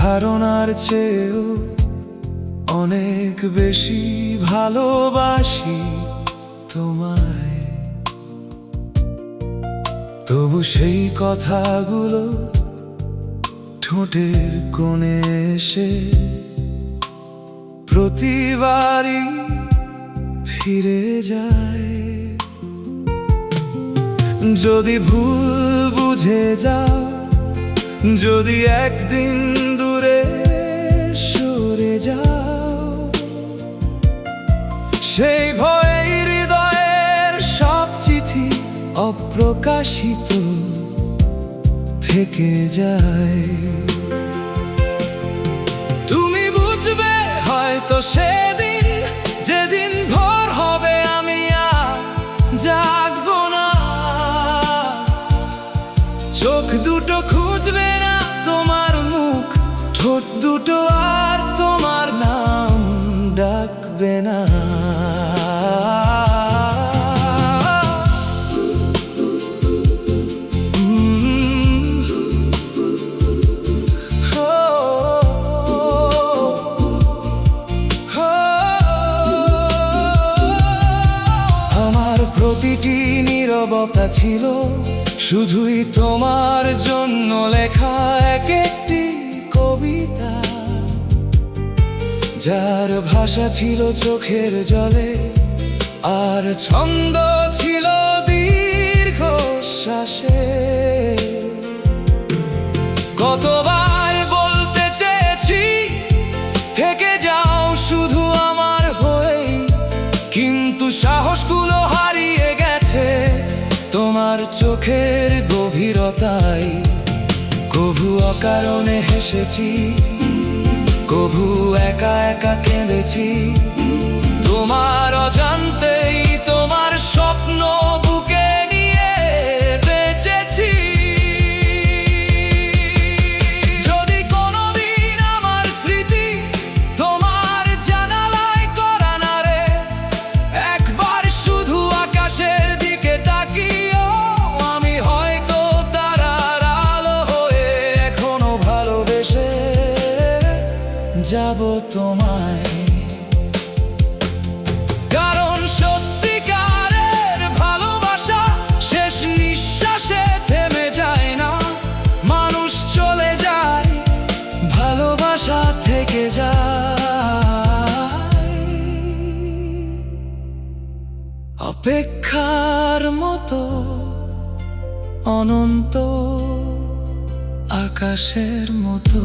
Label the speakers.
Speaker 1: ধারণার চেয়েও অনেক বেশি ভালোবাসি তোমায়। তবু সেই কথাগুলো ঠোঁটের কোণে এসে প্রতিবারই ফিরে যায়। যদি ভুল বুঝে যাও, যদি একদিন দূরে সরে যাও, সেই ভয়ে হৃদয়ের সব চিঠি অপ্রকাশিত থেকে যায়। তুমি বুঝবে হয়তো সেদিন, যেদিন ভোর হবে আমি আর জাগবো না। চোখ দুটো খুঁজবে না তোমার মুখ, ঠোঁট দুটো আর তোমার নাম ডাকবে না। আমার প্রতিটি নীরবতা ছিল শুধুই তোমার জন্য লেখা এক একটি কবিতা, যার ভাষা ছিল চোখের জলে আর ছন্দ ছিল দীর্ঘশ্বাসে। কতবার বলতে চেয়েছি থেকে যাও শুধু আমার হয়েই, কিন্তু সাহসগুলো হারিয়ে গেছে তোমার চোখের গভীরতায়। কভু অকারণে হেসেছি, কভু একা একা কেঁদেছি, তোমার অজান্তেই তোমার স্বপ্ন বুকে নিয়ে বেঁচেছি। যদি কোনোদিন আমার স্মৃতি তোমার জানালায় করা নাড়ে, একবার শুধু আকাশের দিকে তাকিও, আমি হয়তো তারার আলো হয়ে এখনো ভালোবেসে যাব তোমায়। কারণ সত্যিকারের ভালোবাসা শেষ নিঃশ্বাসে থেমে যায় না, মানুষ চলে যায়, ভালোবাসা থেকে যায়। অপেক্ষার মতো অনন্ত, আকাশের মতো।